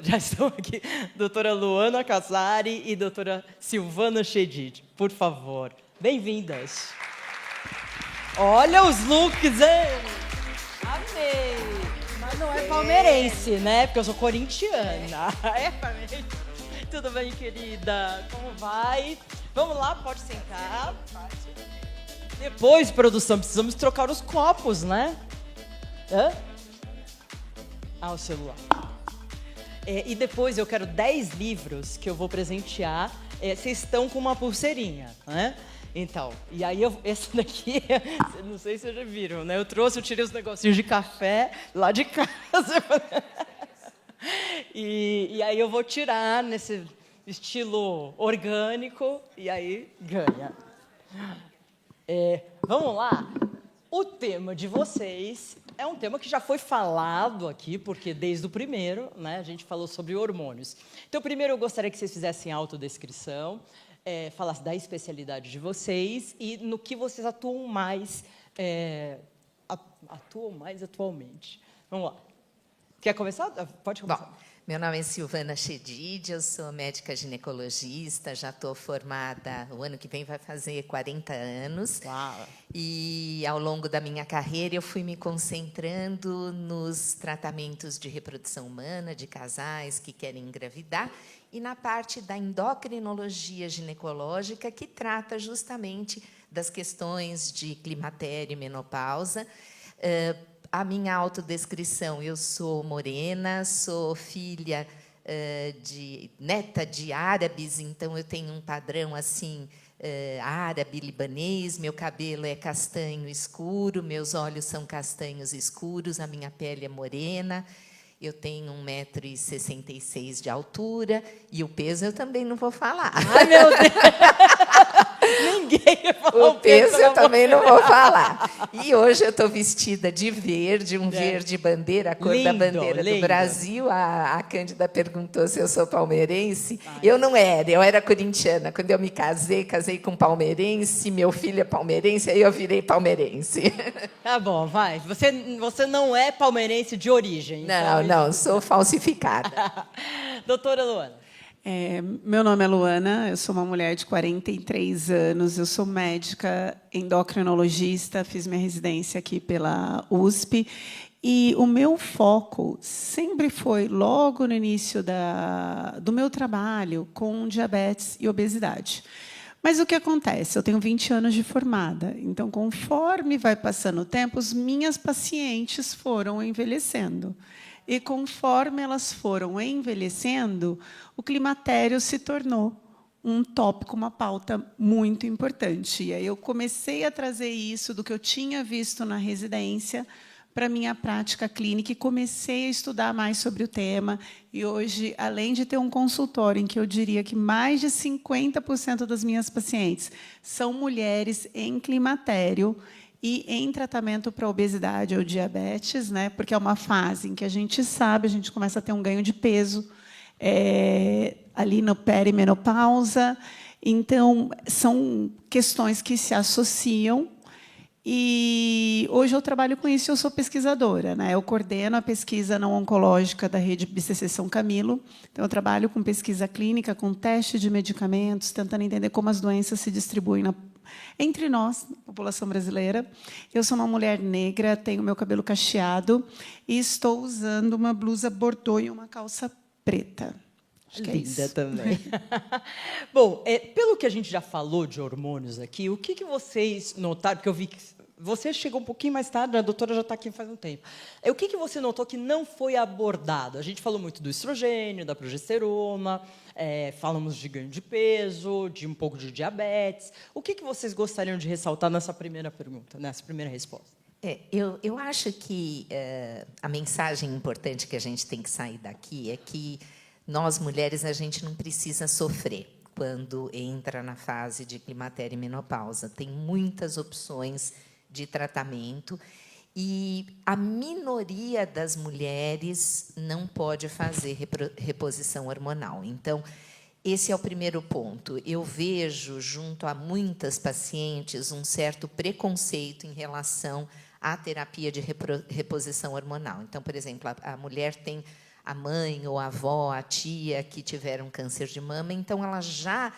já estão aqui, doutora Luana Casari e doutora Silvana Chedid, por favor. Bem-vindas. Olha os looks, hein? Amei. Mas não é palmeirense, né? Porque eu sou corintiana. É palmeirense. Tudo bem, querida? Como vai? Vamos lá, pode sentar. Depois, produção, precisamos trocar os copos, né? Hã? Ah, o celular. E depois eu quero 10 livros que eu vou presentear. Vocês estão com uma pulseirinha, né? Então, e aí esse daqui, não sei se vocês já viram, né? Eu tirei os negocinhos de café lá de casa. E aí eu vou tirar nesse estilo orgânico e aí ganha. Vamos lá? O tema de vocês é um tema que já foi falado aqui, porque desde o primeiro, né, a gente falou sobre hormônios. Então, primeiro eu gostaria que vocês fizessem autodescrição, falassem da especialidade de vocês e no que vocês atuam mais atualmente. Vamos lá. Quer começar? Pode começar. Bom, meu nome é Silvana Chedid, eu sou médica ginecologista, já estou formada, o ano que vem vai fazer 40 anos. Uau. E, ao longo da minha carreira, eu fui me concentrando nos tratamentos de reprodução humana, de casais que querem engravidar, e na parte da endocrinologia ginecológica, que trata justamente das questões de climatério e menopausa. A minha autodescrição, eu sou morena, sou filha neta de árabes, então eu tenho um padrão assim árabe, libanês, meu cabelo é castanho escuro, meus olhos são castanhos escuros, a minha pele é morena, eu tenho 1,66 m de altura e o peso eu também não vou falar. Ai, meu Deus! Ninguém o peso eu também não vou falar. E hoje eu estou vestida de verde, verde bandeira, a cor da bandeira do Brasil. A Cândida perguntou se eu sou palmeirense. Eu não era, eu era corintiana. Quando eu me casei com palmeirense, meu filho é palmeirense, aí eu virei palmeirense. Tá bom, vai. Você não é palmeirense de origem. Não, então... não, sou falsificada. Doutora Luana. Meu nome é Luana, eu sou uma mulher de 43 anos, eu sou médica endocrinologista, fiz minha residência aqui pela USP, e o meu foco sempre foi, logo no início do meu trabalho, com diabetes e obesidade. Mas o que acontece? Eu tenho 20 anos de formada, então, conforme vai passando o tempo, as minhas pacientes foram envelhecendo. E, conforme elas foram envelhecendo, o climatério se tornou um tópico, uma pauta muito importante. E aí eu comecei a trazer isso do que eu tinha visto na residência para a minha prática clínica e comecei a estudar mais sobre o tema. E hoje, além de ter um consultório em que eu diria que mais de 50% das minhas pacientes são mulheres em climatério, e em tratamento para obesidade ou diabetes, né, porque é uma fase em que a gente sabe, a gente começa a ter um ganho de peso ali no perimenopausa. Então, são questões que se associam. E hoje eu trabalho com isso, eu sou pesquisadora, né? Eu coordeno a pesquisa não oncológica da rede BCC São Camilo. Então, eu trabalho com pesquisa clínica, com teste de medicamentos, tentando entender como as doenças se distribuem entre nós, na população brasileira. Eu sou uma mulher negra, tenho meu cabelo cacheado e estou usando uma blusa bordô e uma calça preta. Acho que Linda é isso. também. Bom, pelo que a gente já falou de hormônios aqui, o que vocês notaram? Porque eu vi que você chegou um pouquinho mais tarde, a doutora já está aqui faz um tempo. O que você notou que não foi abordado? A gente falou muito do estrogênio, da progesterona, falamos de ganho de peso, de um pouco de diabetes. O que vocês gostariam de ressaltar nessa primeira pergunta, nessa primeira resposta? Eu acho que a mensagem importante que a gente tem que sair daqui é que nós, mulheres, a gente não precisa sofrer quando entra na fase de climatério e menopausa. Tem muitas opções de tratamento e a minoria das mulheres não pode fazer reposição hormonal. Então, esse é o primeiro ponto. Eu vejo, junto a muitas pacientes, um certo preconceito em relação à terapia de reposição hormonal. Então, por exemplo, a mulher tem a mãe ou a avó, a tia que tiveram câncer de mama, então ela já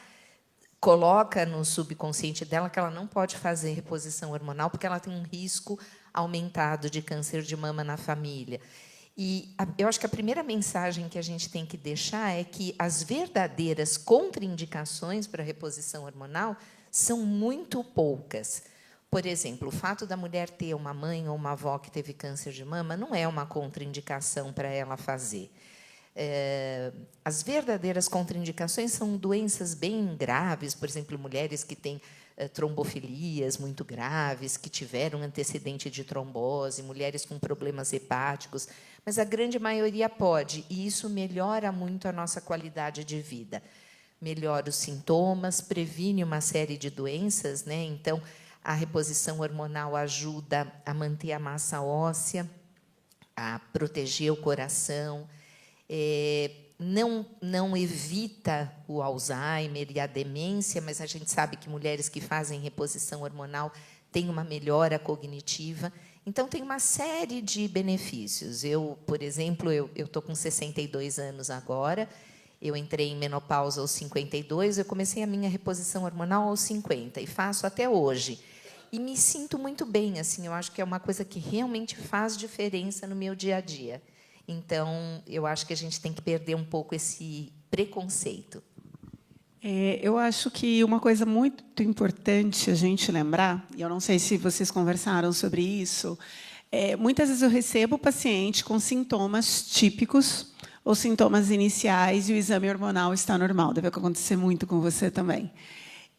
coloca no subconsciente dela que ela não pode fazer reposição hormonal porque ela tem um risco aumentado de câncer de mama na família. E eu acho que a primeira mensagem que a gente tem que deixar é que as verdadeiras contraindicações para a reposição hormonal são muito poucas. Por exemplo, o fato da mulher ter uma mãe ou uma avó que teve câncer de mama não é uma contraindicação para ela fazer. As verdadeiras contraindicações são doenças bem graves, por exemplo, mulheres que têm trombofilias muito graves, que tiveram antecedente de trombose, mulheres com problemas hepáticos, mas a grande maioria pode, e isso melhora muito a nossa qualidade de vida. Melhora os sintomas, previne uma série de doenças, né? Então, a reposição hormonal ajuda a manter a massa óssea, a proteger o coração, não evita o Alzheimer e a demência, mas a gente sabe que mulheres que fazem reposição hormonal têm uma melhora cognitiva. Então, tem uma série de benefícios. Eu, por exemplo, eu estou com 62 anos agora, eu entrei em menopausa aos 52, eu comecei a minha reposição hormonal aos 50 e faço até hoje. E me sinto muito bem, assim, eu acho que é uma coisa que realmente faz diferença no meu dia a dia. Então, eu acho que a gente tem que perder um pouco esse preconceito. Eu acho que uma coisa muito importante a gente lembrar, e eu não sei se vocês conversaram sobre isso, muitas vezes eu recebo o paciente com sintomas típicos ou sintomas iniciais e o exame hormonal está normal. Deve acontecer muito com você também.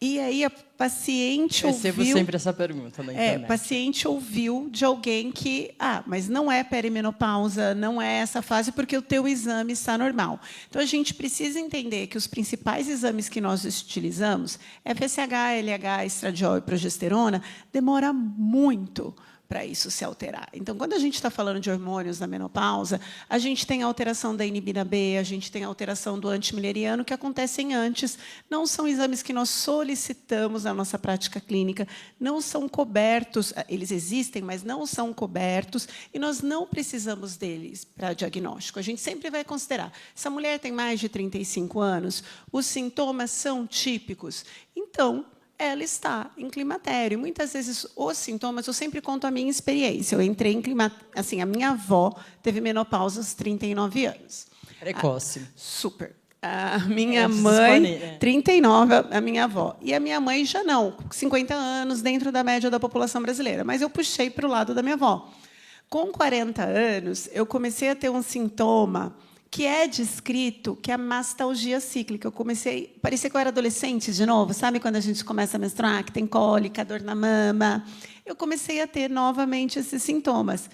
E aí a paciente Recebo sempre essa pergunta na internet. Paciente ouviu de alguém que, mas não é perimenopausa, não é essa fase, porque o teu exame está normal. Então, a gente precisa entender que os principais exames que nós utilizamos, FSH, LH, estradiol e progesterona, demora muito para isso se alterar. Então, quando a gente está falando de hormônios na menopausa, a gente tem a alteração da inibina B, a gente tem a alteração do antimileriano, que acontecem antes, não são exames que nós solicitamos na nossa prática clínica, não são cobertos, eles existem, mas não são cobertos, e nós não precisamos deles para diagnóstico. A gente sempre vai considerar, essa mulher tem mais de 35 anos, os sintomas são típicos, então, ela está em climatério. Muitas vezes, os sintomas, eu sempre conto a minha experiência. Eu entrei em climatério, assim, a minha avó teve menopausa aos 39 anos. Precoce. Super. A minha mãe, 39, a minha avó. E a minha mãe já não, 50 anos, dentro da média da população brasileira. Mas eu puxei para o lado da minha avó. Com 40 anos, eu comecei a ter um sintoma que é descrito, que é a mastalgia cíclica. Eu comecei, parecia que eu era adolescente de novo, sabe quando a gente começa a menstruar, que tem cólica, dor na mama. Eu comecei a ter novamente esses sintomas.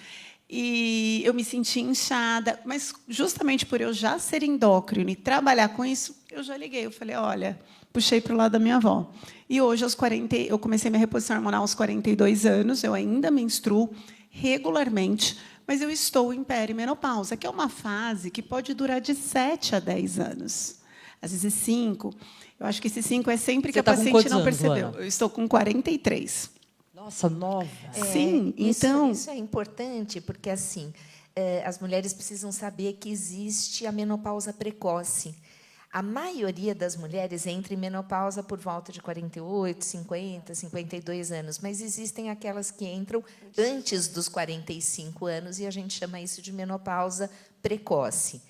E eu me senti inchada, mas justamente por eu já ser endócrino e trabalhar com isso, eu já liguei. Eu falei, olha, puxei para o lado da minha avó. E hoje, aos 40, eu comecei minha reposição hormonal aos 42 anos, eu ainda menstruo regularmente, mas eu estou em perimenopausa, que é uma fase que pode durar de 7 a 10 anos. Às vezes 5. Eu acho que esse 5 é sempre que a paciente não percebeu. Eu estou com 43. Nossa, nova. Sim, então... Isso é importante, porque assim, as mulheres precisam saber que existe a menopausa precoce. A maioria das mulheres entra em menopausa por volta de 48, 50, 52 anos, mas existem aquelas que entram antes dos 45 anos, e a gente chama isso de menopausa precoce.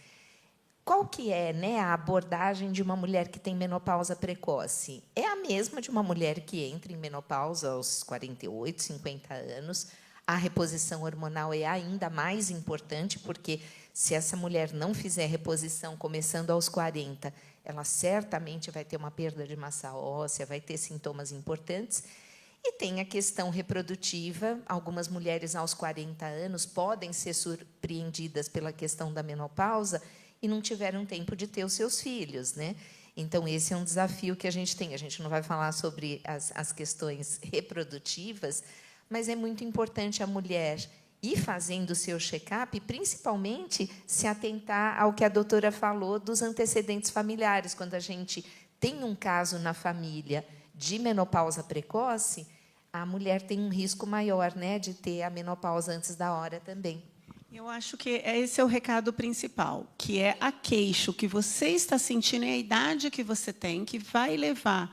Qual que é, né, a abordagem de uma mulher que tem menopausa precoce? É a mesma de uma mulher que entra em menopausa aos 48, 50 anos. A reposição hormonal é ainda mais importante, porque se essa mulher não fizer reposição começando aos 40, ela certamente vai ter uma perda de massa óssea, vai ter sintomas importantes. E tem a questão reprodutiva. Algumas mulheres aos 40 anos podem ser surpreendidas pela questão da menopausa e não tiveram tempo de ter os seus filhos, né? Então, esse é um desafio que a gente tem. A gente não vai falar sobre as questões reprodutivas, mas é muito importante a mulher ir fazendo o seu check-up, principalmente se atentar ao que a doutora falou dos antecedentes familiares. Quando a gente tem um caso na família de menopausa precoce, a mulher tem um risco maior, né, de ter a menopausa antes da hora também. Eu acho que esse é o recado principal, que é a queixa, o que você está sentindo e a idade que você tem, que vai levar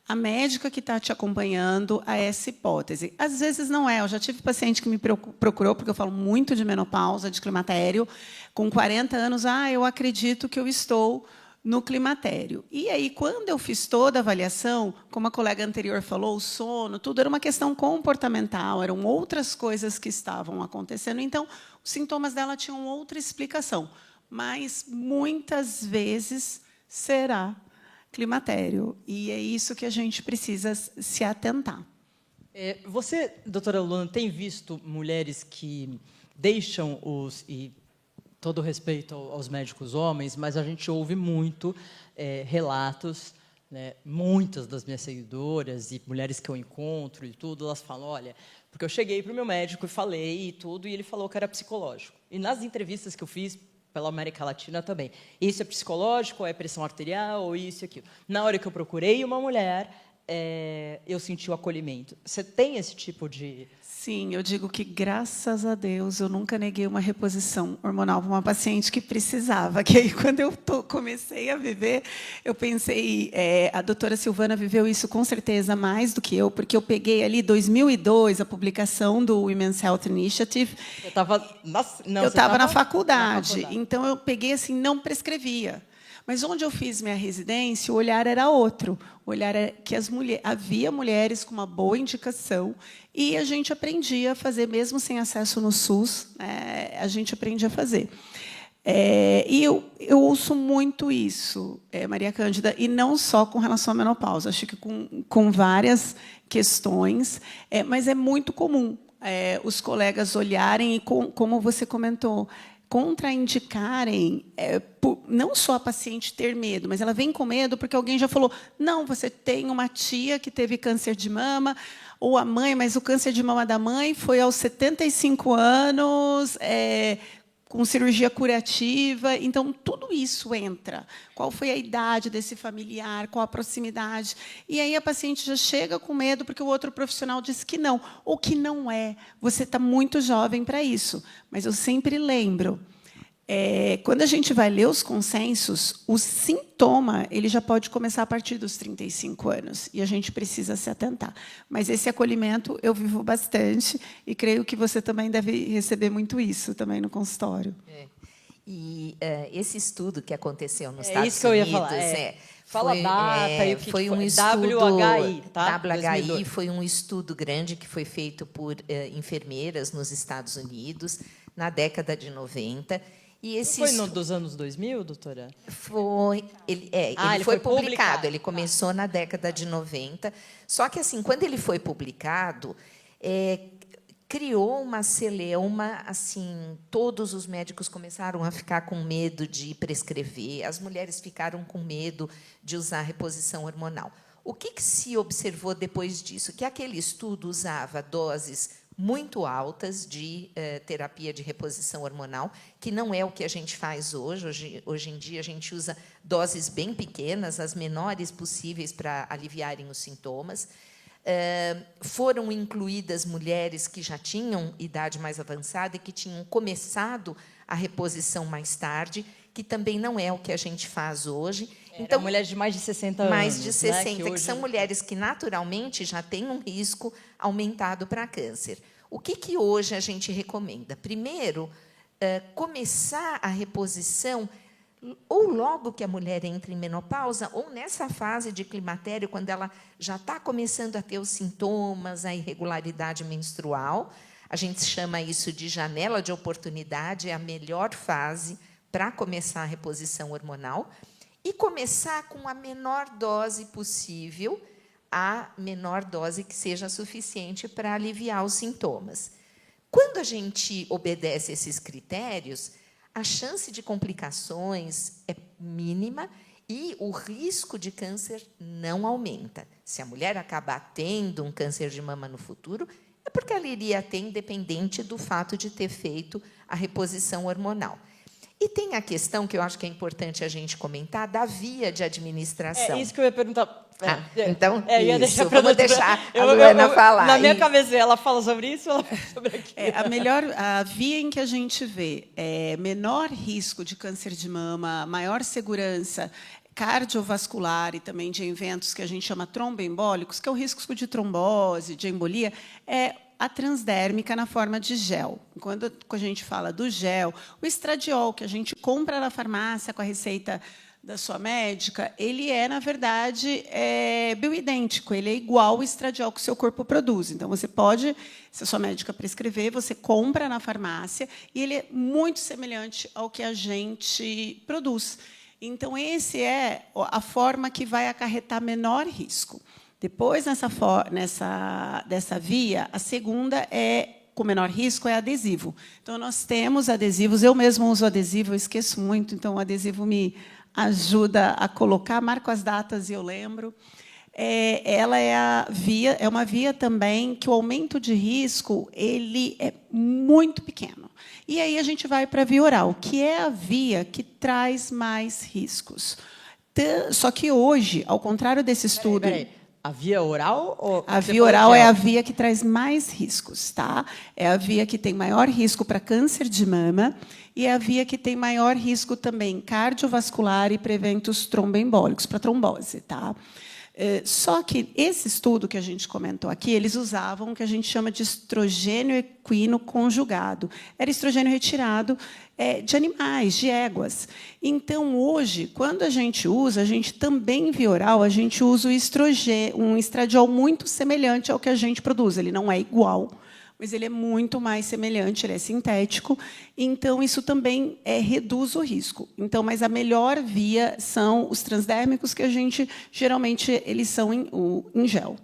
a médica que está te acompanhando a essa hipótese. Às vezes não é. Eu já tive paciente que me procurou, porque eu falo muito de menopausa, de climatério, com 40 anos, eu acredito que eu estou no climatério. E aí, quando eu fiz toda a avaliação, como a colega anterior falou, o sono, tudo era uma questão comportamental, eram outras coisas que estavam acontecendo. Então, os sintomas dela tinham outra explicação. Mas, muitas vezes, será climatério. E é isso que a gente precisa se atentar. Você, doutora Luana, tem visto mulheres que deixam e todo respeito aos médicos homens, mas a gente ouve muito relatos, né, muitas das minhas seguidoras e mulheres que eu encontro e tudo, elas falam, olha, porque eu cheguei para o meu médico e falei e tudo, e ele falou que era psicológico. E nas entrevistas que eu fiz pela América Latina também, isso é psicológico, ou é pressão arterial, ou isso e aquilo. Na hora que eu procurei uma mulher, eu senti o acolhimento. Você tem esse tipo de... Sim, eu digo que, graças a Deus, eu nunca neguei uma reposição hormonal para uma paciente que precisava. Que aí, quando eu comecei a viver, eu pensei, a doutora Silvana viveu isso com certeza mais do que eu, porque eu peguei ali, 2002, a publicação do Women's Health Initiative. Eu estava na faculdade, então eu peguei assim, não prescrevia. Mas onde eu fiz minha residência, o olhar era outro. O olhar era que havia mulheres com uma boa indicação e a gente aprendia a fazer, mesmo sem acesso no SUS, a gente aprendia a fazer. E eu ouço muito isso, Maria Cândida, e não só com relação à menopausa, acho que com várias questões, mas é muito comum os colegas olharem e, como você comentou, contraindicarem, não só a paciente ter medo, mas ela vem com medo porque alguém já falou, não, você tem uma tia que teve câncer de mama, ou a mãe, mas o câncer de mama da mãe foi aos 75 anos, com cirurgia curativa. Então, tudo isso entra. Qual foi a idade desse familiar, qual a proximidade. E aí a paciente já chega com medo porque o outro profissional disse que não, ou que não é. Você está muito jovem para isso. Mas eu sempre lembro, quando a gente vai ler os consensos, o sintoma ele já pode começar a partir dos 35 anos, e a gente precisa se atentar. Mas esse acolhimento eu vivo bastante, e creio que você também deve receber muito isso também no consultório. E esse estudo que aconteceu nos Estados isso que eu ia falar. Fala a data e o que foi um estudo WHI, tá? WHI foi um estudo grande que foi feito por enfermeiras nos Estados Unidos na década de 90. E foi dos anos 2000, doutora? Foi. Ele foi publicado. Ele começou na década de 90. Só que, assim, quando ele foi publicado, criou uma celeuma, assim, todos os médicos começaram a ficar com medo de prescrever, as mulheres ficaram com medo de usar reposição hormonal. O que se observou depois disso? Que aquele estudo usava doses muito altas de terapia de reposição hormonal, que não é o que a gente faz hoje. Hoje em dia, a gente usa doses bem pequenas, as menores possíveis para aliviarem os sintomas. Foram incluídas mulheres que já tinham idade mais avançada e que tinham começado a reposição mais tarde, que também não é o que a gente faz hoje. Então, mulheres de mais de 60 anos. Mais de 60, né? que são mulheres que, naturalmente, já têm um risco aumentado para câncer. O que hoje a gente recomenda? Primeiro, começar a reposição ou logo que a mulher entra em menopausa, ou nessa fase de climatério, quando ela já está começando a ter os sintomas, a irregularidade menstrual. A gente chama isso de janela de oportunidade, é a melhor fase para começar a reposição hormonal. E começar com a menor dose possível, a menor dose que seja suficiente para aliviar os sintomas. Quando a gente obedece esses critérios, a chance de complicações é mínima e o risco de câncer não aumenta. Se a mulher acabar tendo um câncer de mama no futuro, é porque ela iria ter, independente do fato de ter feito a reposição hormonal. E tem a questão, que eu acho que é importante a gente comentar, da via de administração. É isso que eu ia perguntar. Então, ia isso, pra vamos deixar a Luana falar. Na minha cabeça, ela fala sobre isso, ela fala sobre aquilo. A via em que a gente vê menor risco de câncer de mama, maior segurança cardiovascular e também de eventos que a gente chama tromboembólicos, que é o risco de trombose, de embolia, é a transdérmica na forma de gel. Quando a gente fala do gel, o estradiol, que a gente compra na farmácia com a receita da sua médica, ele é, na verdade, bioidêntico, ele é igual ao estradiol que o seu corpo produz. Então, você pode, se a sua médica prescrever, você compra na farmácia, e ele é muito semelhante ao que a gente produz. Então, essa é a forma que vai acarretar menor risco. Depois, dessa via, a segunda com menor risco, é adesivo. Então, nós temos adesivos, eu mesmo uso adesivo, eu esqueço muito, então o adesivo me ajuda a colocar, marco as datas e eu lembro. Ela é uma via também que o aumento de risco ele é muito pequeno. E aí a gente vai para a via oral, que é a via que traz mais riscos. Só que hoje, ao contrário desse estudo... Peraí. A via oral? Ou a via oral é a via que traz mais riscos, tá? É a via que tem maior risco para câncer de mama e é a via que tem maior risco também cardiovascular e para eventos tromboembólicos, para trombose, tá? Só que esse estudo que a gente comentou aqui, eles usavam o que a gente chama de estrogênio equino conjugado. Era estrogênio retirado de animais, de éguas. Então, hoje, quando a gente também, via oral, a gente usa um estradiol muito semelhante ao que a gente produz. Ele não é igual, mas ele é muito mais semelhante, ele é sintético. Então, isso também reduz o risco. Então, mas a melhor via são os transdérmicos, que a gente, geralmente, eles são em gel.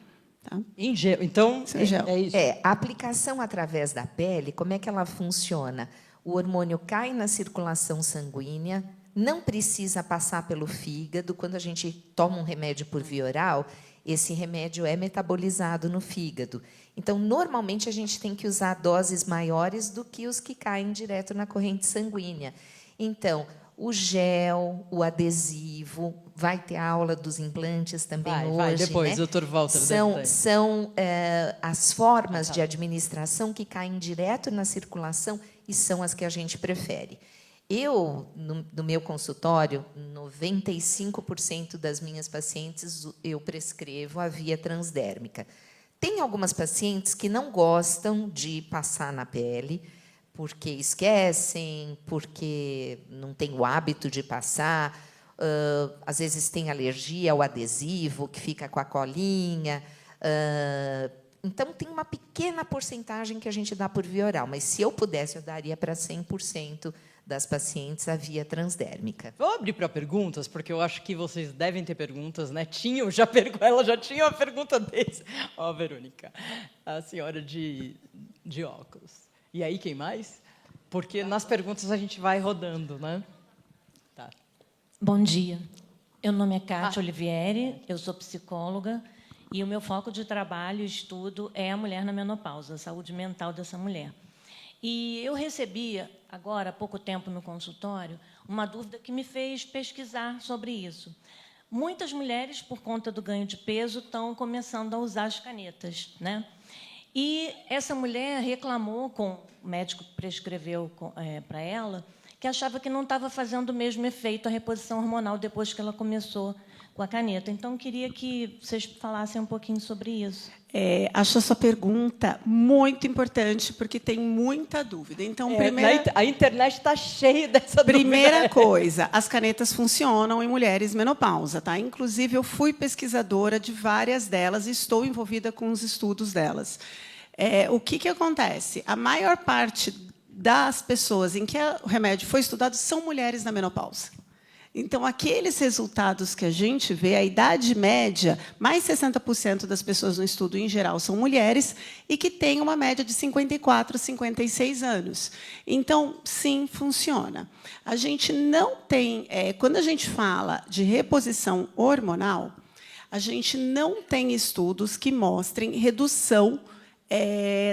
Tá? Em gel. Então, é isso. A aplicação através da pele, como é que ela funciona? O hormônio cai na circulação sanguínea, não precisa passar pelo fígado. Quando a gente toma um remédio por via oral, esse remédio é metabolizado no fígado. Então, normalmente, a gente tem que usar doses maiores do que os que caem direto na corrente sanguínea. Então, o gel, o adesivo, vai ter a aula dos implantes também hoje. Vai, depois, né? doutor Walter. São as formas de administração que caem direto na circulação e são as que a gente prefere. Eu, no meu consultório, 95% das minhas pacientes, eu prescrevo a via transdérmica. Tem algumas pacientes que não gostam de passar na pele, porque esquecem, porque não têm o hábito de passar, às vezes tem alergia ao adesivo, que fica com a colinha. Então, tem uma pequena porcentagem que a gente dá por via oral, mas, se eu pudesse, eu daria para 100% das pacientes a via transdérmica. Vou abrir para perguntas, porque eu acho que vocês devem ter perguntas, né? Ela já tinha uma pergunta desse. Ó, Verônica, a senhora de óculos. E aí, quem mais? Porque nas perguntas a gente vai rodando, né? Tá. Bom dia. Meu nome é Kátia Olivieri, eu sou psicóloga, e o meu foco de trabalho e estudo é a mulher na menopausa, a saúde mental dessa mulher. E eu recebi, agora, há pouco tempo, no consultório, uma dúvida que me fez pesquisar sobre isso. Muitas mulheres, por conta do ganho de peso, estão começando a usar as canetas, né? E essa mulher reclamou, o médico prescreveu para ela, que achava que não estava fazendo o mesmo efeito a reposição hormonal depois que ela começou com a caneta. Então, queria que vocês falassem um pouquinho sobre isso. Acho a sua pergunta muito importante, porque tem muita dúvida. Então, a internet está cheia dessa dúvida. Primeira coisa, as canetas funcionam em mulheres menopausa. Tá? Inclusive, eu fui pesquisadora de várias delas e estou envolvida com os estudos delas. O que acontece? A maior parte das pessoas em que o remédio foi estudado são mulheres na menopausa. Então, aqueles resultados que a gente vê, a idade média, mais 60% das pessoas no estudo, em geral, são mulheres e que têm uma média de 54, 56 anos. Então, sim, funciona. A gente não tem... quando a gente fala de reposição hormonal, a gente não tem estudos que mostrem redução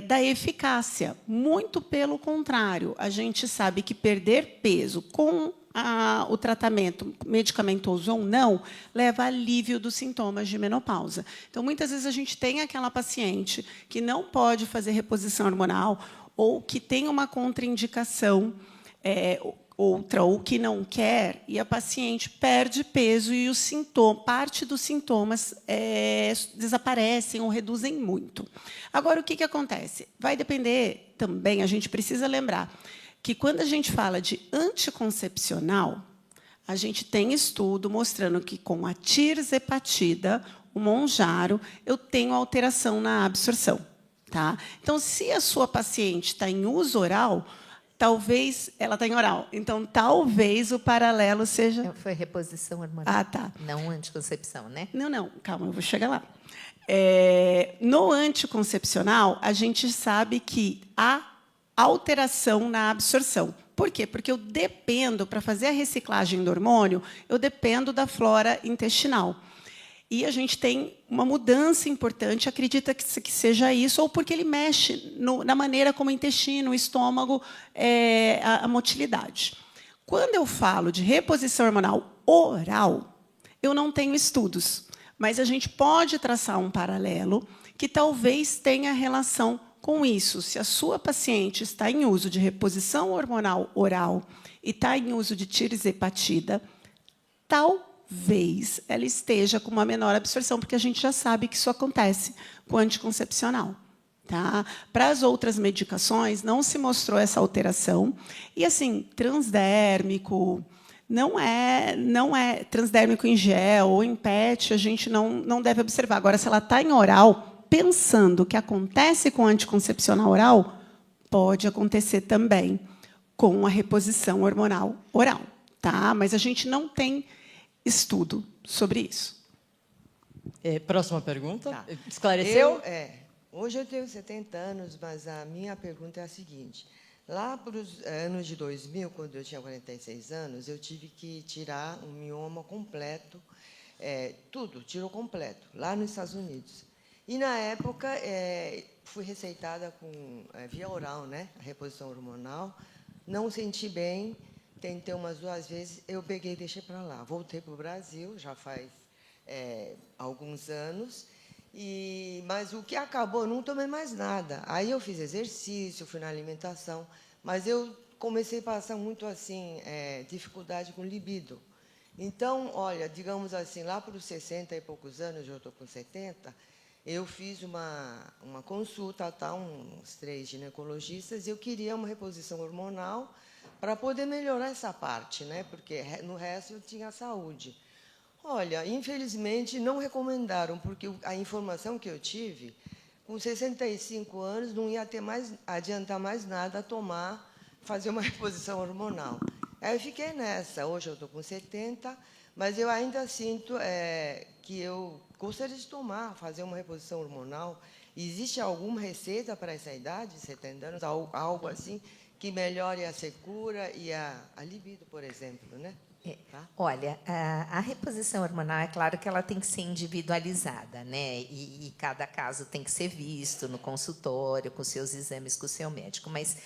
da eficácia. Muito pelo contrário, a gente sabe que perder peso com o tratamento medicamentoso ou não leva a alívio dos sintomas de menopausa. Então, muitas vezes, a gente tem aquela paciente que não pode fazer reposição hormonal ou que tem uma contraindicação, outra, ou que não quer, e a paciente perde peso e parte dos sintomas desaparecem ou reduzem muito. Agora, o que acontece? Vai depender também, a gente precisa lembrar, que quando a gente fala de anticoncepcional, a gente tem estudo mostrando que com a tirzepatida, o Mounjaro, eu tenho alteração na absorção. Tá? Então, se a sua paciente está em uso oral, talvez ela está em oral. Então, talvez o paralelo seja... Foi reposição hormonal. Ah, tá. Não anticoncepção, né? Não, calma, eu vou chegar lá. No anticoncepcional, a gente sabe que há alteração na absorção. Por quê? Porque eu dependo, para fazer a reciclagem do hormônio, eu dependo da flora intestinal. E a gente tem uma mudança importante, acredita que seja isso, ou porque ele mexe na maneira como o intestino, o estômago, a motilidade. Quando eu falo de reposição hormonal oral, eu não tenho estudos, mas a gente pode traçar um paralelo que talvez tenha relação com isso. Se a sua paciente está em uso de reposição hormonal oral e está em uso de tirzepatida, talvez ela esteja com uma menor absorção, porque a gente já sabe que isso acontece com o anticoncepcional. Tá? Para as outras medicações, não se mostrou essa alteração. E, assim, transdérmico, não é transdérmico em gel ou em PET, a gente não deve observar. Agora, se ela está em oral, pensando que acontece com anticoncepcional oral, pode acontecer também com a reposição hormonal oral. Tá? Mas a gente não tem estudo sobre isso. Próxima pergunta. Tá. Esclareceu? Hoje eu tenho 70 anos, mas a minha pergunta é a seguinte. Lá para os anos de 2000, quando eu tinha 46 anos, eu tive que tirar um mioma completo, tudo, tirou completo, lá nos Estados Unidos. E, na época, fui receitada com via oral, né, a reposição hormonal. Não senti bem, tentei umas 2 vezes, eu peguei e deixei para lá. Voltei para o Brasil, já faz alguns anos, mas o que acabou, não tomei mais nada. Aí eu fiz exercício, fui na alimentação, mas eu comecei a passar muito assim dificuldade com libido. Então, olha, digamos assim, lá para os 60 e poucos anos, eu estou com 70, eu fiz uma consulta, uns 3 ginecologistas, e eu queria uma reposição hormonal para poder melhorar essa parte, né? Porque no resto eu tinha saúde. Olha, infelizmente, não recomendaram, porque a informação que eu tive, com 65 anos, não ia adiantar mais nada fazer uma reposição hormonal. Aí eu fiquei nessa. Hoje eu estou com 70, mas eu ainda sinto que eu gostaria de fazer uma reposição hormonal. Existe alguma receita para essa idade, 70 anos, algo assim, que melhore a secura e a libido, por exemplo, né? Tá? Olha, a reposição hormonal, é claro que ela tem que ser individualizada, né? E cada caso tem que ser visto no consultório, com seus exames, com o seu médico. Mas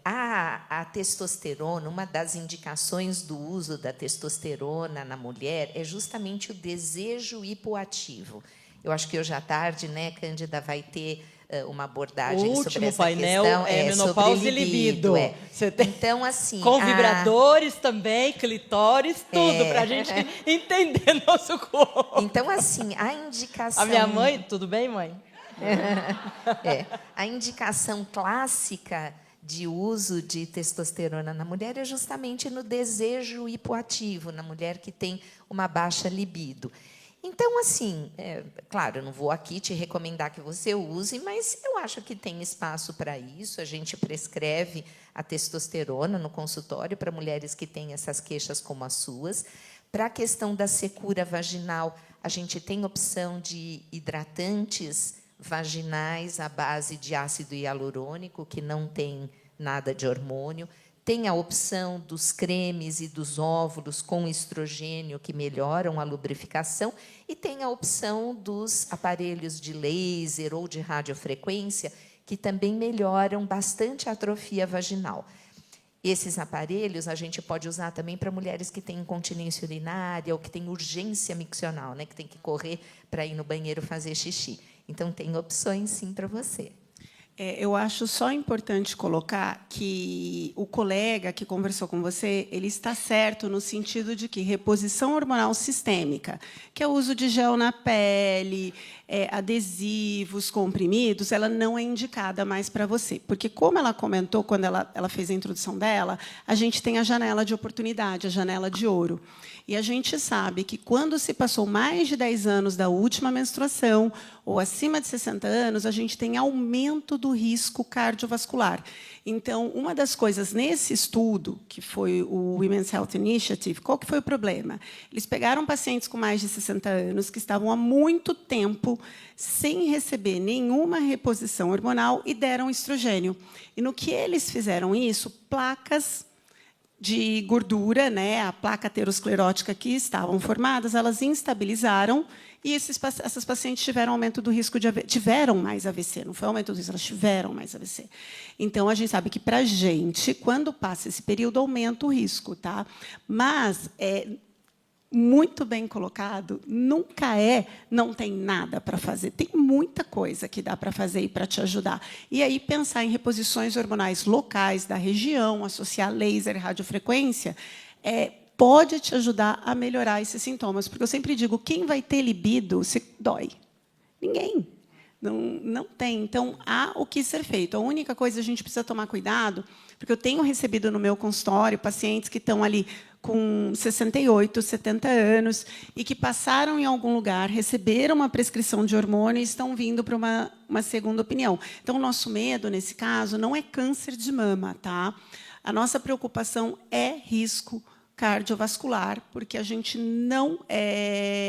a testosterona, uma das indicações do uso da testosterona na mulher é justamente o desejo hipoativo. Eu acho que hoje à tarde, né, Cândida, vai ter uma abordagem sobre essa painel questão. menopausa e libido. Você tem... Então, assim... Com vibradores também, clitóris, tudo, para a gente entender nosso corpo. Então, assim, a indicação... A minha mãe... Tudo bem, mãe? A indicação clássica de uso de testosterona na mulher é justamente no desejo hipoativo, na mulher que tem uma baixa libido. Então, assim, claro, eu não vou aqui te recomendar que você use, mas eu acho que tem espaço para isso. A gente prescreve a testosterona no consultório para mulheres que têm essas queixas como as suas. Para a questão da secura vaginal, a gente tem opção de hidratantes vaginais à base de ácido hialurônico, que não tem nada de hormônio. Tem a opção dos cremes e dos óvulos com estrogênio, que melhoram a lubrificação, e tem a opção dos aparelhos de laser ou de radiofrequência, que também melhoram bastante a atrofia vaginal. Esses aparelhos a gente pode usar também para mulheres que têm incontinência urinária ou que têm urgência miccional, né, que tem que correr para ir no banheiro fazer xixi. Então, tem opções, sim, para você. Eu acho só importante colocar que o colega que conversou com você, ele está certo no sentido de que reposição hormonal sistêmica, que é o uso de gel na pele, adesivos, comprimidos, ela não é indicada mais para você. Porque, como ela comentou quando ela fez a introdução dela, a gente tem a janela de oportunidade, a janela de ouro. E a gente sabe que, quando se passou mais de 10 anos da última menstruação, ou acima de 60 anos, a gente tem aumento do risco cardiovascular. Então, uma das coisas nesse estudo, que foi o Women's Health Initiative, qual que foi o problema? Eles pegaram pacientes com mais de 60 anos que estavam há muito tempo sem receber nenhuma reposição hormonal e deram estrogênio. E, no que eles fizeram isso, placas de gordura, né, a placa aterosclerótica que estavam formadas, elas instabilizaram e essas pacientes tiveram aumento do risco de tiveram mais AVC, não foi aumento do risco, elas tiveram mais AVC. Então, a gente sabe que, para a gente, quando passa esse período, aumenta o risco. Tá? Mas, muito bem colocado, nunca não tem nada para fazer. Tem muita coisa que dá para fazer e para te ajudar. E aí, pensar em reposições hormonais locais da região, associar laser e radiofrequência, pode te ajudar a melhorar esses sintomas. Porque eu sempre digo, quem vai ter libido se dói? Ninguém. Não tem. Então, há o que ser feito. A única coisa, a gente precisa tomar cuidado, porque eu tenho recebido no meu consultório pacientes que estão ali com 68, 70 anos e que passaram em algum lugar, receberam uma prescrição de hormônio e estão vindo para uma segunda opinião. Então, o nosso medo, nesse caso, não é câncer de mama. Tá? A nossa preocupação é risco cardiovascular, porque a gente não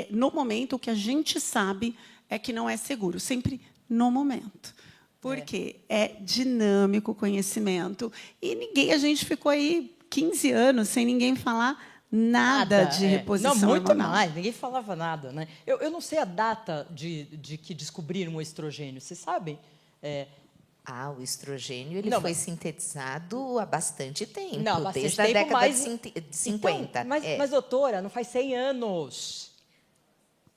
no momento, o que a gente sabe é que não é seguro, sempre no momento. Porque é dinâmico o conhecimento. E a gente ficou aí 15 anos sem ninguém falar nada de reposição muito hormonal. mais, ninguém falava nada. Né? Eu não sei a data de que descobriram o estrogênio, vocês sabem? O estrogênio foi sintetizado há bastante tempo, bastante desde tempo, a década de 50. Então, mas, doutora, não faz 100 anos.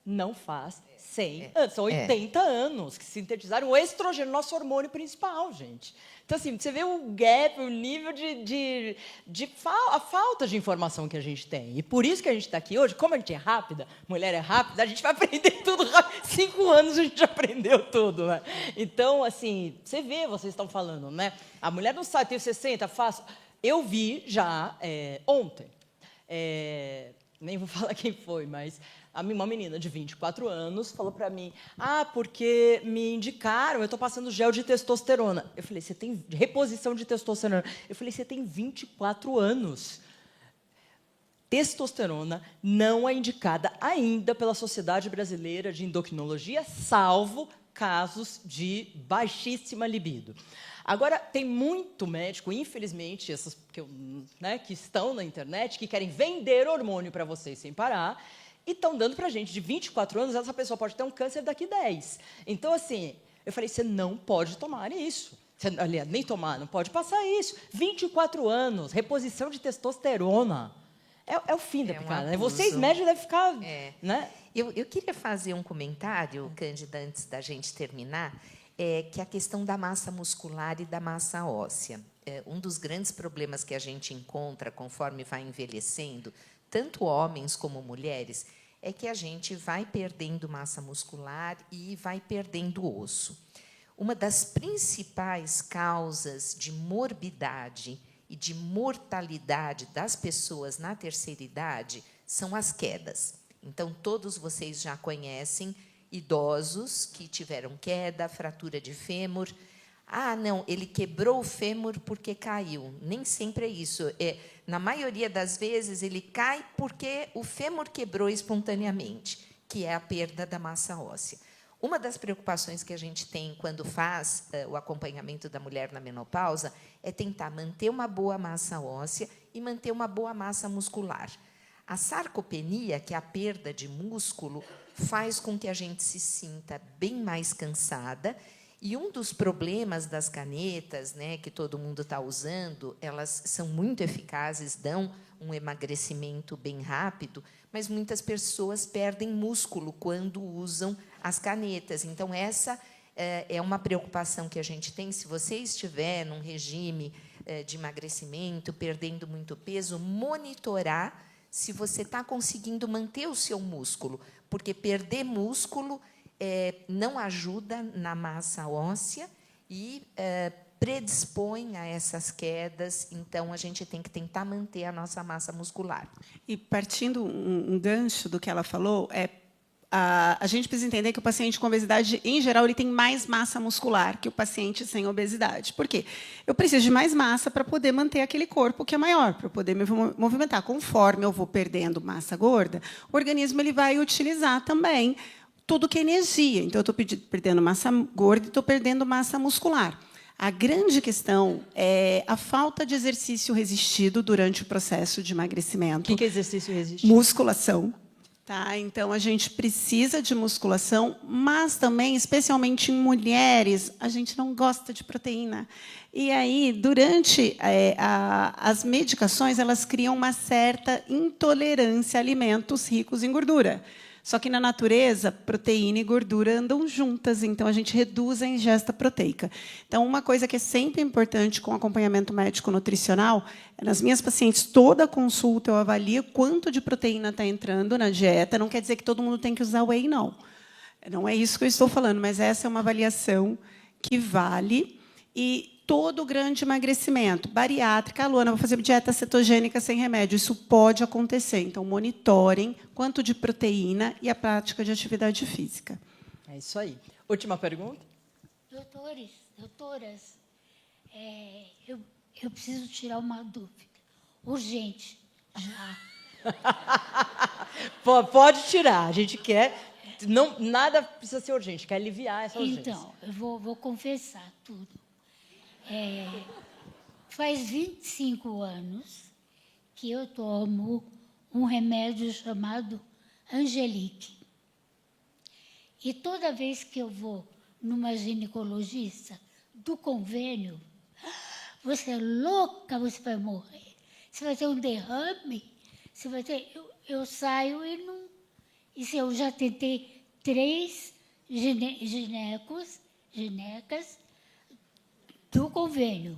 Não faz 100 anos, são 80 anos que sintetizaram o estrogênio, nosso hormônio principal, gente. Então, assim, você vê o gap, o nível a falta de informação que a gente tem. E por isso que a gente está aqui hoje, como a gente é rápida, mulher é rápida, a gente vai aprender tudo rápido. 5 anos a gente já aprendeu tudo. Né? Então, assim, você vê, vocês estão falando, né? A mulher não sabe, tenho 60, faço. Eu vi já ontem, nem vou falar quem foi, mas uma menina de 24 anos falou para mim, porque me indicaram, eu estou passando gel de testosterona. Eu falei, você tem reposição de testosterona? Eu falei, você tem 24 anos. Testosterona não é indicada ainda pela Sociedade Brasileira de Endocrinologia, salvo casos de baixíssima libido. Agora, tem muito médico, infelizmente, essas que estão na internet, que querem vender hormônio para vocês sem parar, e estão dando para a gente, de 24 anos, essa pessoa pode ter um câncer daqui 10. Então, assim, eu falei, você não pode tomar isso. Aliás, nem tomar, não pode passar isso. 24 anos, reposição de testosterona. É o fim da picada. Né? Vocês, médicos, devem ficar... Né? Eu queria fazer um comentário, Cândida, antes da gente terminar, que é a questão da massa muscular e da massa óssea. Um dos grandes problemas que a gente encontra conforme vai envelhecendo, tanto homens como mulheres, é que a gente vai perdendo massa muscular e vai perdendo osso. Uma das principais causas de morbidade e de mortalidade das pessoas na terceira idade são as quedas. Então, todos vocês já conhecem idosos que tiveram queda, fratura de fêmur. Não, ele quebrou o fêmur porque caiu. Nem sempre é isso. Na maioria das vezes, ele cai porque o fêmur quebrou espontaneamente, que é a perda da massa óssea. Uma das preocupações que a gente tem quando faz o acompanhamento da mulher na menopausa é tentar manter uma boa massa óssea e manter uma boa massa muscular. A sarcopenia, que é a perda de músculo, faz com que a gente se sinta bem mais cansada. E um dos problemas das canetas, né, que todo mundo está usando, elas são muito eficazes, dão um emagrecimento bem rápido, mas muitas pessoas perdem músculo quando usam as canetas. Então, essa é uma preocupação que a gente tem. Se você estiver num regime de emagrecimento, perdendo muito peso, monitorar se você está conseguindo manter o seu músculo, porque perder músculo não ajuda na massa óssea e predispõe a essas quedas. Então, a gente tem que tentar manter a nossa massa muscular. E, partindo um gancho do que ela falou, a gente precisa entender que o paciente com obesidade, em geral, ele tem mais massa muscular que o paciente sem obesidade. Por quê? Eu preciso de mais massa para poder manter aquele corpo que é maior, para poder me movimentar. Conforme eu vou perdendo massa gorda, o organismo ele vai utilizar também tudo que é energia. Então, eu estou perdendo massa gorda e estou perdendo massa muscular. A grande questão é a falta de exercício resistido durante o processo de emagrecimento. O que é exercício resistido? Musculação. Tá? Então, a gente precisa de musculação, mas também, especialmente em mulheres, a gente não gosta de proteína. E aí, durante as medicações, elas criam uma certa intolerância a alimentos ricos em gordura. Só que, na natureza, proteína e gordura andam juntas, então a gente reduz a ingesta proteica. Então, uma coisa que é sempre importante com acompanhamento médico-nutricional, nas minhas pacientes, toda consulta eu avalio quanto de proteína está entrando na dieta. Não quer dizer que todo mundo tem que usar whey, não. Não é isso que eu estou falando, mas essa é uma avaliação que vale. E todo grande emagrecimento, bariátrica, Luana, vou fazer dieta cetogênica sem remédio. Isso pode acontecer. Então, monitorem quanto de proteína e a prática de atividade física. É isso aí. Última pergunta? Doutoras, eu preciso tirar uma dúvida. Urgente, já. Pode tirar. A gente quer... Não, nada precisa ser urgente, quer aliviar essa urgência. Então, eu vou confessar tudo. Faz 25 anos que eu tomo um remédio chamado Angelique. E toda vez que eu vou numa ginecologista do convênio, você é louca, você vai morrer. Você vai ter um derrame, você vai ter... Eu saio e não... E se eu já tentei 3 ginecas do convênio.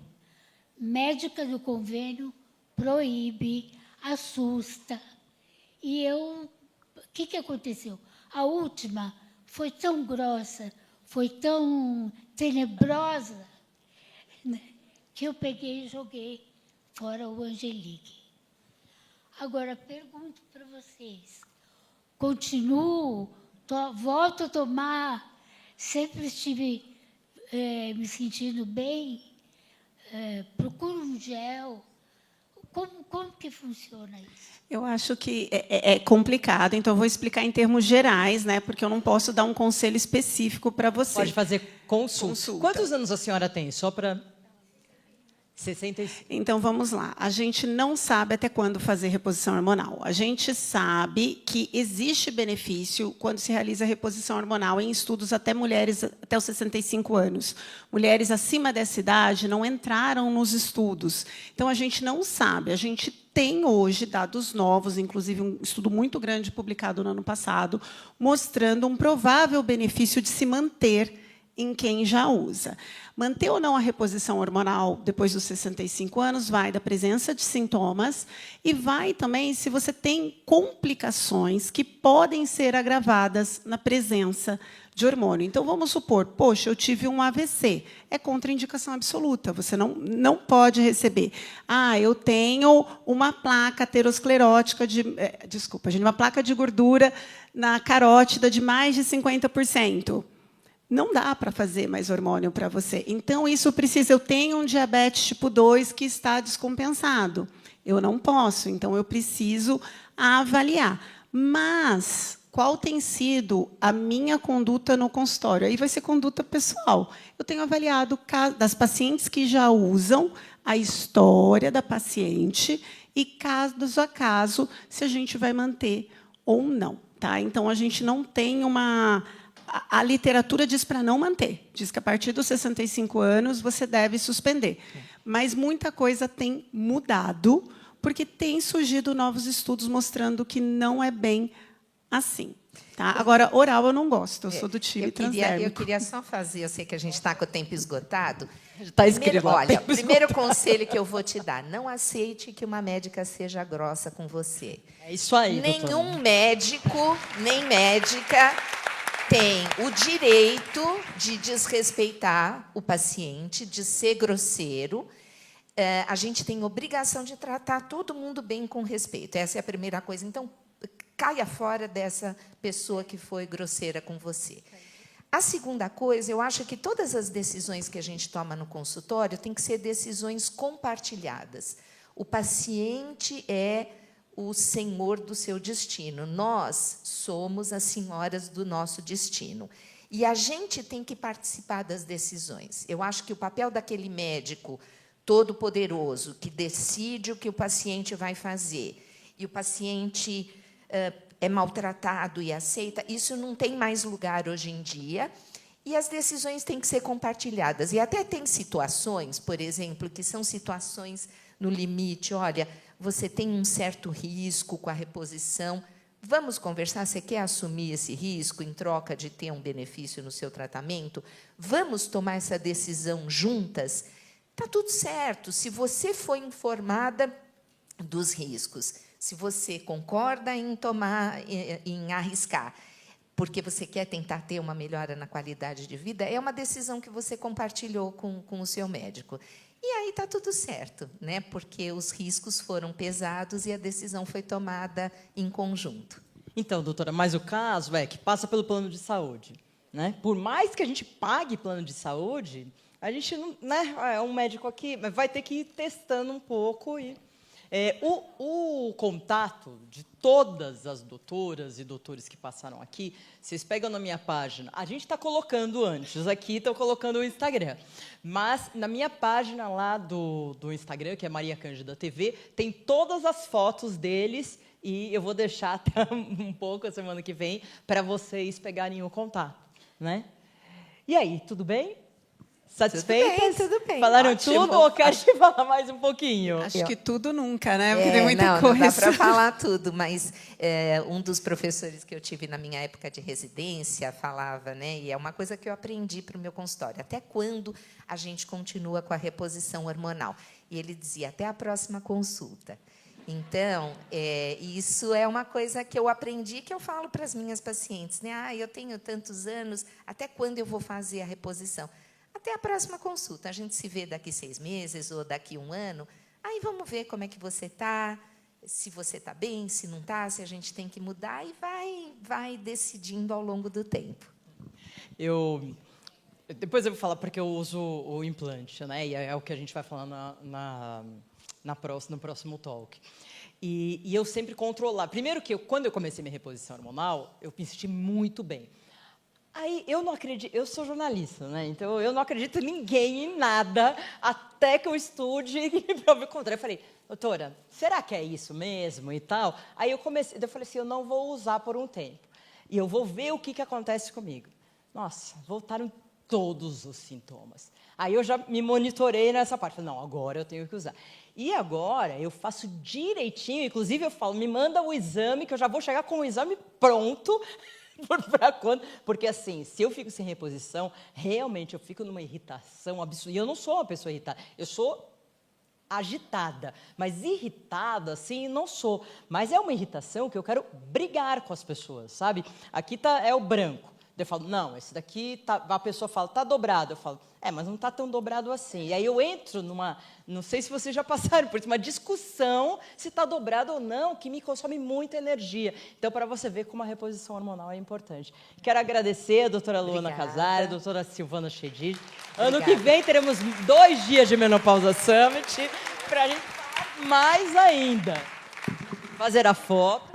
Médica do convênio proíbe, assusta. E eu... O que aconteceu? A última foi tão grossa, foi tão tenebrosa, né, que eu peguei e joguei fora o Angelique. Agora, pergunto para vocês. Continuo, volto a tomar, sempre estive me sentindo bem, procuro um gel. Como que funciona isso? Eu acho que é complicado, então eu vou explicar em termos gerais, né, porque eu não posso dar um conselho específico para você. Pode fazer consulta. Quantos anos a senhora tem? Só para... 65. Então, vamos lá. A gente não sabe até quando fazer reposição hormonal. A gente sabe que existe benefício quando se realiza reposição hormonal em estudos até mulheres até os 65 anos. Mulheres acima dessa idade não entraram nos estudos. Então, a gente não sabe. A gente tem hoje dados novos, inclusive um estudo muito grande publicado no ano passado, mostrando um provável benefício de se manter em quem já usa. Manter ou não a reposição hormonal depois dos 65 anos vai da presença de sintomas e vai também se você tem complicações que podem ser agravadas na presença de hormônio. Então, vamos supor, poxa, eu tive um AVC. É contraindicação absoluta. Você não pode receber. Eu tenho uma placa aterosclerótica uma placa de gordura na carótida de mais de 50%. Não dá para fazer mais hormônio para você. Então, isso precisa... Eu tenho um diabetes tipo 2 que está descompensado. Eu não posso, então eu preciso avaliar. Mas qual tem sido a minha conduta no consultório? Aí vai ser conduta pessoal. Eu tenho avaliado das pacientes que já usam a história da paciente e, caso a caso, se a gente vai manter ou não. Tá? Então, a gente não tem uma... A literatura diz para não manter. Diz que, a partir dos 65 anos, você deve suspender. Mas muita coisa tem mudado, porque tem surgido novos estudos mostrando que não é bem assim. Tá? Agora, oral eu não gosto, eu sou do time transdérmico. Eu queria só fazer, eu sei que a gente está com o tempo esgotado. Está escrito lá, olha, o primeiro conselho que eu vou te dar, não aceite que uma médica seja grossa com você. É isso aí, Nenhum doutora. médico, nem médica tem o direito de desrespeitar o paciente, de ser grosseiro. A gente tem obrigação de tratar todo mundo bem com respeito. Essa é a primeira coisa. Então, caia fora dessa pessoa que foi grosseira com você. A segunda coisa, eu acho que todas as decisões que a gente toma no consultório têm que ser decisões compartilhadas. O paciente é o senhor do seu destino. Nós somos as senhoras do nosso destino. E a gente tem que participar das decisões. Eu acho que o papel daquele médico todo-poderoso que decide o que o paciente vai fazer e o paciente é maltratado e aceita, isso não tem mais lugar hoje em dia, e as decisões têm que ser compartilhadas. E até tem situações, por exemplo, que são situações no limite. Olha, você tem um certo risco com a reposição, vamos conversar, você quer assumir esse risco em troca de ter um benefício no seu tratamento? Vamos tomar essa decisão juntas? Está tudo certo, se você foi informada dos riscos, se você concorda em em arriscar, porque você quer tentar ter uma melhora na qualidade de vida, é uma decisão que você compartilhou com o seu médico. E aí está tudo certo, né? Porque os riscos foram pesados e a decisão foi tomada em conjunto. Então, doutora, mas o caso é que passa pelo plano de saúde, né? Por mais que a gente pague plano de saúde, a gente não, né? É um médico aqui, mas vai ter que ir testando um pouco e o contato de todas as doutoras e doutores que passaram aqui, vocês pegam na minha página, a gente está colocando antes, aqui estou colocando o Instagram, mas na minha página lá do Instagram, que é Maria Cândida TV, tem todas as fotos deles e eu vou deixar até um pouco a semana que vem para vocês pegarem o contato, né? E aí, tudo bem? Satisfeitas? Tudo bem. Falaram Ótimo. tudo ou quer te falar mais um pouquinho? Acho que tudo nunca, né? Porque tem muita não coisa. dá para falar tudo, mas um dos professores que eu tive na minha época de residência falava, né? E é uma coisa que eu aprendi para o meu consultório. Até quando a gente continua com a reposição hormonal? E ele dizia, até a próxima consulta. Então, isso é uma coisa que eu aprendi, que eu falo para as minhas pacientes, né? Eu tenho tantos anos, até quando eu vou fazer a reposição? Até a próxima consulta. A gente se vê daqui 6 meses ou daqui 1 ano. Aí vamos ver como é que você está, se você está bem, se não está, se a gente tem que mudar, e vai decidindo ao longo do tempo. Depois eu vou falar porque eu uso o implante, né? E é o que a gente vai falar no próximo talk. E eu sempre controlar. Primeiro que quando eu comecei minha reposição hormonal, eu me senti muito bem. Aí, eu não acredito, eu sou jornalista, né? Então, eu não acredito em ninguém, em nada, até que eu estude e prove o contrário. Eu falei, doutora, será que é isso mesmo e tal? Aí eu falei assim, eu não vou usar por um tempo. E eu vou ver o que acontece comigo. Nossa, voltaram todos os sintomas. Aí eu já me monitorei nessa parte. Falei, não, agora eu tenho que usar. E agora eu faço direitinho, inclusive eu falo, me manda o exame, que eu já vou chegar com o exame pronto. Porque, assim, se eu fico sem reposição, realmente eu fico numa irritação absurda. E eu não sou uma pessoa irritada, eu sou agitada. Mas irritada, assim, não sou. Mas é uma irritação que eu quero brigar com as pessoas, sabe? Aqui é o branco. Eu falo, não, esse daqui, a pessoa fala, está dobrado. Eu falo, mas não está tão dobrado assim. E aí eu entro não sei se vocês já passaram por isso, uma discussão se está dobrado ou não, que me consome muita energia. Então, para você ver como a reposição hormonal é importante. Quero agradecer a doutora Luana Casari, a doutora Silvana Chedid. Ano que vem teremos 2 dias de Menopausa Summit, para a gente falar mais ainda. Fazer a foto.